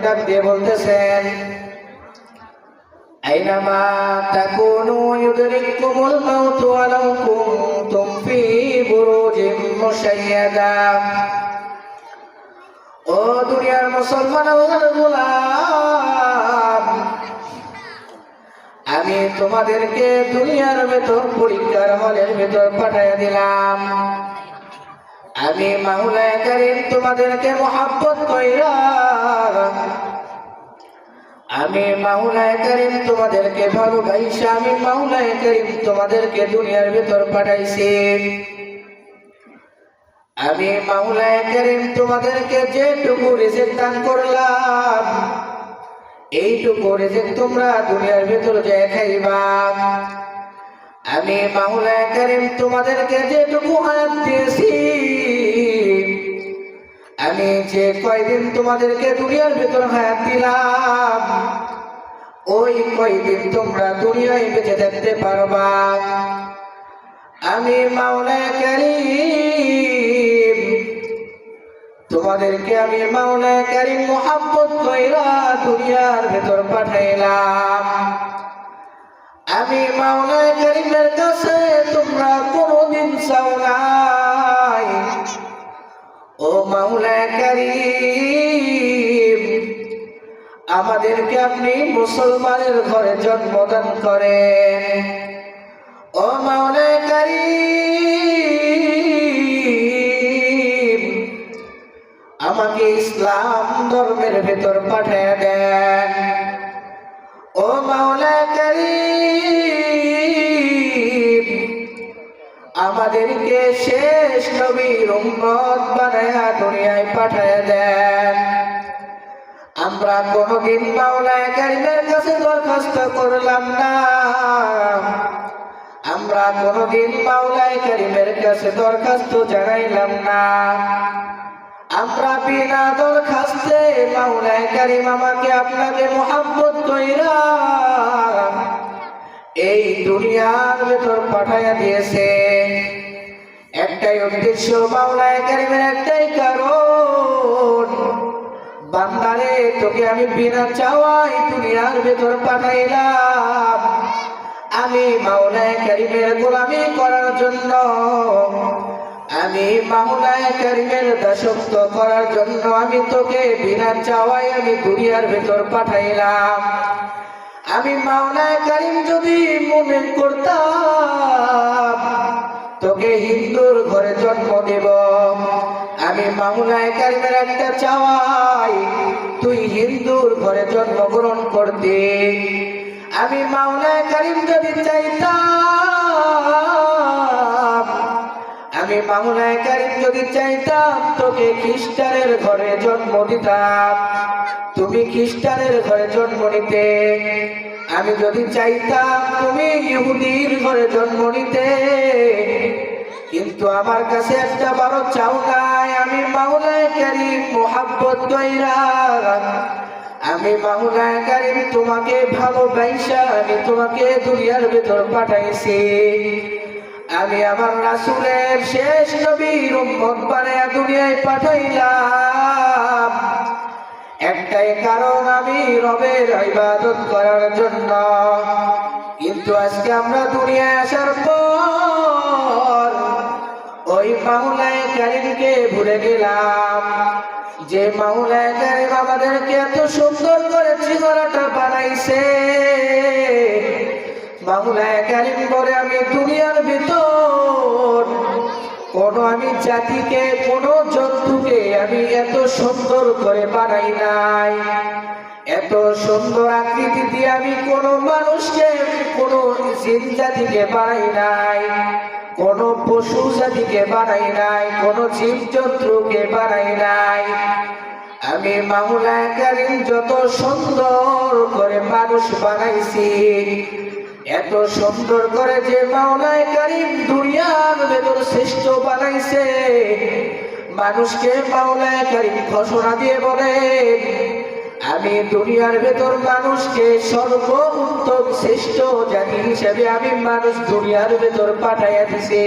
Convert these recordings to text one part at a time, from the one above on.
ডাক দিয়ে বলতেছেন আইনামা তাকুনু ইউদরিকুমুল মাউত ওয়ালাউ কুনতুম ফি বুরুজিম মুশাইয়াদা। ও দুনিয়ার মুসলমান ও গোলাম, আমি তোমাদেরকে দুনিয়ার ভেতর পরীক্ষার হলের ভেতর পাঠাইয়া দিলাম। আমি মাওলায়ে কারীম তোমাদেরকে মহব্বত কইরা, আমি মাওলায়ে কারীম তোমাদেরকে ভালোবাসা, আমি মাওলায়ে কারীম তোমাদেরকে দুনিয়ার ভেতর পাঠাইছি। আমি মাওলায়ে কারীম তোমাদেরকে যেটুকু রিজিক দান করলাম, এইটুকু রিজিক তোমরা দুনিয়ার ভেতর যে খাইবা। আমি মাওলায়ে কারীম তোমাদেরকে যেটুকু হায়াত দিয়েছি, আমি যে কয়দিন তোমাদেরকে দুনিয়ার ভেতর হায়াত দিলাম, ওই কয়দিন তোমরা দুনিয়ায় বেঁচে থাকতে পারবা। আমি মাওলায়ে কারীম তোমাদেরকে, আমি মাওলায়ে কারীম মহব্বত কইরা দুনিয়ার ভেতর পাঠাইলাম। আমি মাওলায়ে কারীমের কাছে তোমরা কোনদিন চাও নাই। ও মাওলায়ে কারীম, আমাদেরকে আপনি মুসলমানের ঘরে জন্মদান করেন। ও মাওলায়ে কারীম, আমাকে ইসলাম ধর্মের ভেতর পাঠিয়ে দেন। ও মাওলায়ে কারীম, আমাদেরকে শেষ নবীর উম্মত বানায়া দুনিয়ায় পাঠিয়ে দেন। আমরা কোনদিন মাওলায়ে কারীমের কাছে দরখাস্ত করলাম না, আমরা কোনদিন মাওলায়ে কারীমের কাছে দরখাস্ত জানাইলাম না। আমরা বিনা দরখাস্তে মাওলায়ে কারীম আমাকে আপনাকে মহব্বত কইরা এই দুনিয়ার ভেতর পাঠাইয়া দিয়েছে। একটাই উদ্দেশ্য মাওলায়ে কারীমের, একটাই কারণ, বান্দারে তোকে আমি বিনা চাওয়াই দুনিয়ার ভেতর পাঠাইলাম। আমি মাওলায়ে কারীমের গোলামি করার জন্য, আমি মাওলায়ে কারীমের দাসত্ব করার জন্য আমি তোকে বিনা চাওয়াই আমি দুনিয়ার ভেতর পাঠাইলাম। আমি মাওলায়ে কারীম যদি মনে করতাম তোকে হিন্দুর ঘরে জন্ম দেব, আমি মাওলায়ে কারীমের একটা চাওয়াই তুই হিন্দুর ঘরে জন্মগ্রহণ করতে। আমি মাওলায়ে কারীম যদি চাইতাম, আমি মাওলায়ে কারীম যদি চাইতাম তোকে খ্রিস্টানের ঘরে জন্ম দিতাম, তুমি খ্রিস্টানের ঘরে জন্ম নিতে। আমি যদি চাইতাম তুমি ইহুদির ঘরে জন্ম নিতে, কিন্তু আমার কাছে একটা বড় চাও নাই। আমি মাওলায়ে কারীম মহব্বত কইরা, আমি মাওলায়ে কারীম তোমাকে ভালোবাসা আমি তোমাকে দুনিয়ার ভেতর পাঠাইছি। আমি আমার রাসূলের শেষ নবীর উম্মত বানায়া দুনিয়ায় পাঠাইলাম। একটাই কারণ, আমি রবের ইবাদত করার জন্য। কিন্তু আজকে আমরা দুনিয়ায় আসার পর ওই মাওলায়ে কারীমকে ভুলে গেলাম, যে মাওলায়ে কারীম আমাদেরকে এত সুন্দর করে চেহারাটা বানাইছে। মাওলায়ে কারীম বলে আমি দুনিয়ার ভিতর কোন আমি জাতিকে, কোন জন্তুকে আমি এত সুন্দর করে বানাই নাই, এত সুন্দর আকৃতি দিয়ে আমি কোন মানুষকে, কোন জিন জাতিকে বানাই নাই, কোন পশু জাতিকে বানাই নাই, কোন জীব জন্তুকে বানাই নাই। আমি মাওলায়ে কারীম যত সুন্দর করে মানুষ বানাইছি, এত সুন্দর করে যে মাওলায়ে কারীম দুনিয়ার ভেতর শ্রেষ্ঠ বানাইছে, মানুষকে মাওলায়ে কারীম ঘোষণা দিয়ে বলে আমি দুনিয়ার ভেতর মানুষকে সর্বোত্তম শ্রেষ্ঠ জাতি হিসেবে আমি মানুষ দুনিয়ার ভেতর পাঠাইয়া দিছি।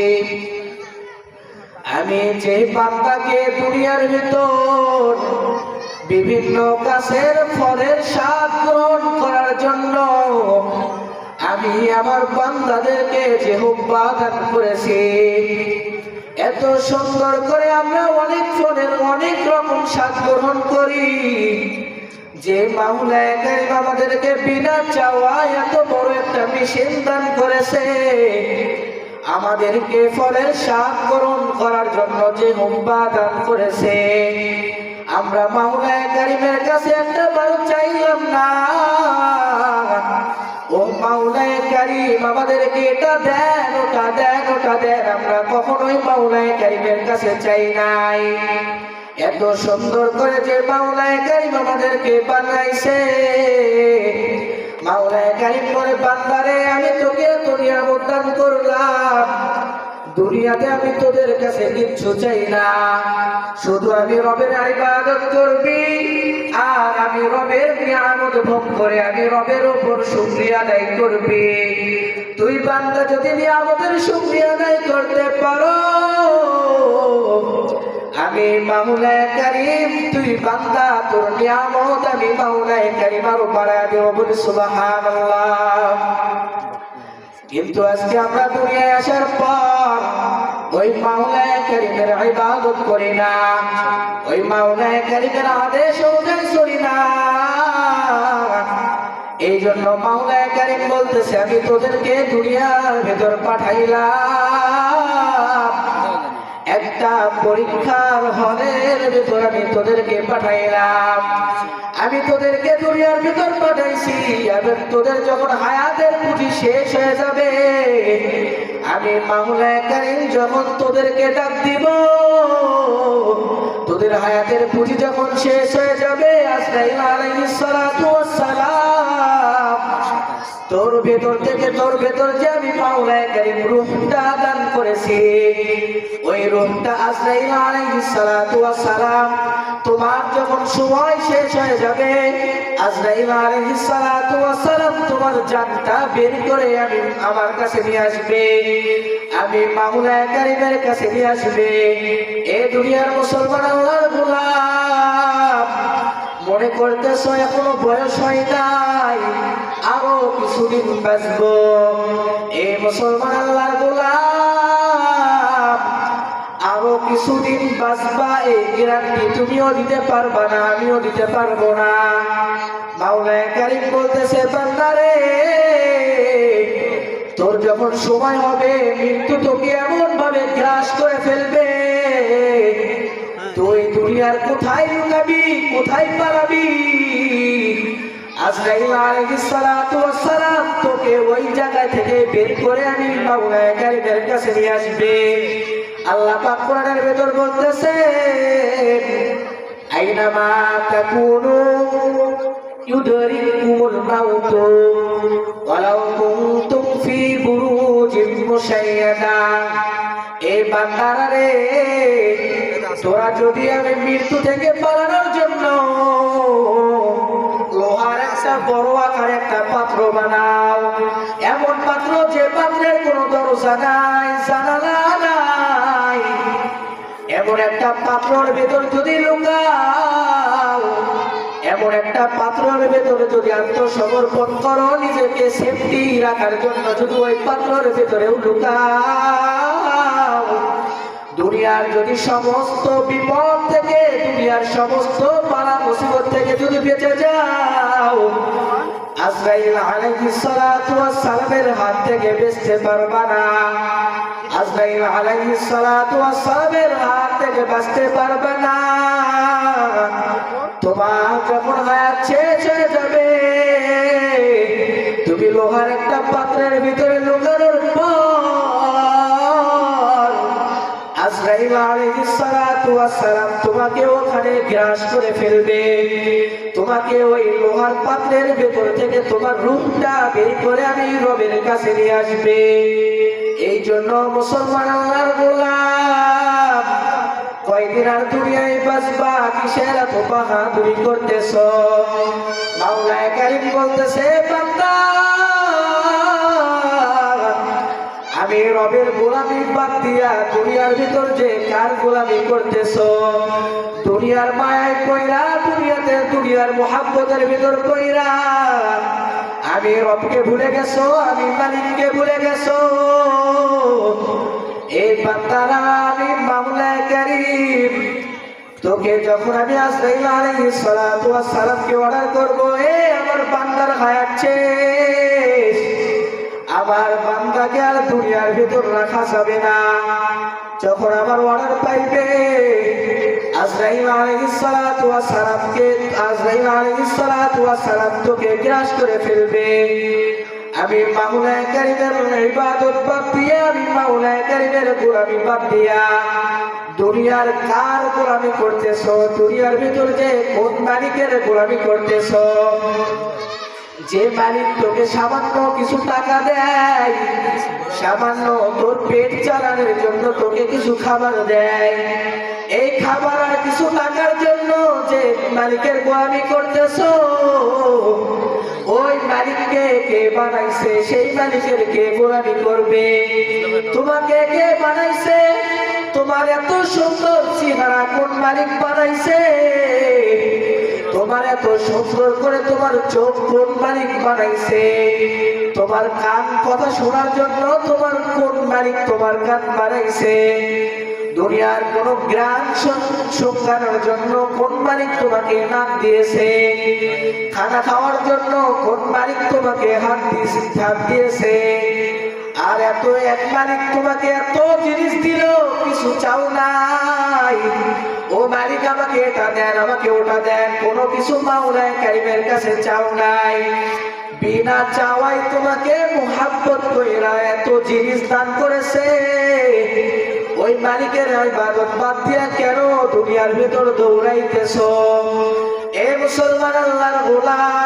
আমি যে বান্দাকে দুনিয়ার ভেতর বিভিন্ন গাছের ফলের স্বাদ গ্রহণ করার জন্য আমি আমার বান্দাদেরকে যে হুব্বা দান করেছি, এত সুন্দর করে আমরা অনেক ফলের অনেক রকম স্বাদ গ্রহণ করি। যে মাওলানা কারীম আমাদেরকে বিনা চাওয়ায় এত বড় একটা মেশিন দান করেছে, আমাদেরকে ফলের স্বাদ গ্রহণ করার জন্য যে হুব্বা দান করেছে, আমরা মাওলানা কারীমের কাছে একটা বার চাইলাম না, ও মাওলানা কারীম আমাদেরকে এটা দেন, ওটা দেন, ওটা দেন, আমরা কখনোই মাওলানা কারীমের কাছে চাই নাই। এত সুন্দর করে যে মাওলানা কারীম আমাদেরকে বানাইছে, মাওলানা কারীম বলে, বান্দারে আমি তোকে নিয়ামত দান করলাম, দুনিয়াতে আমি তোদের কাছে কিচ্ছু চাই না, শুধু আমি রবের ইবাদত করবি আর আমি রবের নিয়ামত ভোগ করে আমি রবের উপর শুকরিয়া আদায় করবি। তুই বান্দা যদি নিয়ামতের শুকরিয়া আদায় করতে পারো, আমি মাওলানা কারীম, তুই বান্দা তোর নিয়ামত আমি মাওলানা কারীম আরো বাড়ায় দেব, বলি সুবহানাল্লাহ। কিন্তু আজকে আমরা দুনিয়ায় আসার পর ওই মাওলানা কারীমের ইবাদত করি না, ওই মাওলানা কারীমের আদেশ অনুযায়ী চলি না। এই জন্য মাওলানা কারীম বলতেছে, আমি তোদেরকে দুনিয়ার ভেতর পাঠাইলাম, একটা পরীক্ষার হলের ভেতর আমি তোদেরকে পাঠাইলাম, আমি তোদেরকে দুনিয়ার ভিতর পাঠাইছি, এবার তোদের যখন হায়াতের পুঁজি শেষ হয়ে যাবে, আমি মাওলানা কারীম যখন তোদেরকে ডাক দিব, তোদের হায়াতের পুঁজি যখন শেষ হয়ে যাবে, আজরাইল আলাইহিস সালাতু ওয়াস সালাম তোর ভেতর থেকে, তোর ভেতর যে আমি মাওলানা কারীম রূহটা দান করেছি, ওই রূহটা আজরাইল আলাইহিস সালাতু ওয়াস সালাম তোমার যখন সময় শেষ হয়ে যাবে, আজরাইল আলাইহিস সালাতু ওয়াস সালাম তোমার জানটা বের করে আমি আমার কাছে নিয়ে আসবে, আমি মাওলানা কারীমের কাছে নিয়ে আসবে। এই দুনিয়ার মুসলমান আল্লাহর গোলাম, মনে করতেছো এখনো বয়স হয় নাই, আরো কিছুদিন বাঁচবো। এই মুসলমান আল্লাহর গোলাম, আরো কিছুদিন বাঁচবা, এই গ্যারান্টি তুমিও দিতে পারবা না, আমিও দিতে পারবো না। মাওলানা কারীম বলতেছে, বান্দারে তোর যখন সময় হবে, মৃত্যু তোকে এমন ভাবে গ্রাস করে ফেলবে, তুই দুনিয়ার কোথায় লুকাবি, কোথায় পালাবি? আজরাইল আলাইহিস সালাতু ওয়াস সালাম তোকে ওই জায়গা থেকে বের করে আমি মাওলানা কারীমের কাছে নিয়ে আসবে। আল্লাহ পাক কোরআনের ভেতর বলতেছে, আইনামা তাকুনু ইউদরিকুমুল মাউত ওয়ালাউ কুনতুম ফি বুরুজিন মুশাইয়াদা। এই বান্দারা রে, তোরা যদি আমি মৃত্যু থেকে পালানোর জন্য লোহার একটা বড় আকার একটা পাত্র বানাও, এমন পাত্র যে পাত্রের কোনো দরজা নাই, জানালা নাই, এমন একটা পাত্রের ভেতর যদি লুকাও, এমন একটা পাত্রের ভেতরে যদি আত্মসমর্পণ করো, নিজেকে সেফটি রাখার জন্য যদি ওই পাত্রের ভেতরেও লুকাও, দুনিয়ার যদি সমস্ত বিপদ থেকে, দুনিয়ার সমস্ত বালা মুসিবত থেকে যদি বেঁচে যাও, আজরাইল আলাইহিস সালাতু ওয়াস সালামের হাত থেকে বাঁচতে পারবা না, আজরাইল আলাইহিস সালাতু ওয়াস সালামের হাত থেকে বাঁচতে পারবে না। তোমার যখন হায়াত শেষ হয়ে যাবে, তুমি লোহার একটা পাত্রের ভিতরে লুকানোর পর আজরাইল আলাইহিস সালাতু ওয়াস সালাম তোমাকে ওখানে গ্রাস করে ফেলবে, তোমাকে ওই লোহার পাত্রের ভেতর থেকে তোমার রূহটা বের করে আমি রবের কাছে নিয়ে আসবে। এই জন্য মুসলমান আল্লাহর গোলাম, কয়দিন আর দুনিয়ায় বাঁচবা, কিসের এত বাহাদুরি করতেছ? মাওলানা কারীম বলতেছে, বান্দা আমি রবের গোলামি বাদ দিয়া দুনিয়ার ভিতর যে কার গোলামি করতেছ, দুনিয়ার মায়ায় কইরা, দুনিয়ার মোহাব্বতের ভিতর কইরা আমি রবকে ভুলে গেছো, আমি মালিককে ভুলে গেছো। এই বান্দারা, আমি মাওলা কারীম, তোকে যখন আমি আজরাইল আলাইহিস সালাতু ওয়াস সালামকে অর্ডার করব, আমার বান্দার হায়াত শেষ, আমার বান্দাকে আর দুনিয়ার ভিতর রাখা যাবে না। যখন আমার অর্ডার পাইবে, আজরাইল আলাইহিস সালাতু ওয়াস সালাম তোকে গ্রাস করে ফেলবে। আমি মাওলা কারীমের ইবাদত বাদ দিয়া, আমি মাওলা কারীমের গোলামি বাদ দিয়া দুনিয়ার কার গোলামি করতেছ? দুনিয়ার ভিতর যে কোন মালিকের গোলামি করতেছ? যে মালিক তোকে সামান্য কিছু টাকা দেয়, সামান্য তোর পেট চালানোর জন্য তোকে কিছু খাবার দেয়, এই খাবার আর কিছু টাকার জন্য যে মালিকের গোলামি করতেছ, ওই মালিককে কে বানাইছে? সেই মালিকের কে গোলামি করবে? তোমাকে কে বানাইছে? তোমার এত সুন্দর চেহারা কোন মালিক বানাইছে? তোমার এত সুন্দর করে তোমার চোখ কোন মালিক বানাইছে? তোমার কান কথা শোনার জন্য তোমার কোন মালিক তোমার কান বানাইছে? দুনিয়ার কোন গ্রাম সংখ্যানোর জন্য কোন মালিক তোমাকে নাক দিয়েছে? খানা খাওয়ার জন্য কোন মালিক তোমাকে হাত দিয়েছে? আর এত এক মালিক তোমাকে এত জিনিস দিল, কিছু চাও নাই, ও মালিক আমাকে এটা দেন, আমাকে ওটা দেন, কোনো কিছু মাওলা কারীমের কাছে চাও নাই। বিনা চাওয়াই তোমাকে মুহাব্বত কইরা এত জিনিস দান করেছে। ওই মালিকের ইবাদত বাদ দিয়া কেন দুনিয়ার ভিতর দৌড়াইতেছ? এ মুসলমান, আল্লাহর গোলাম,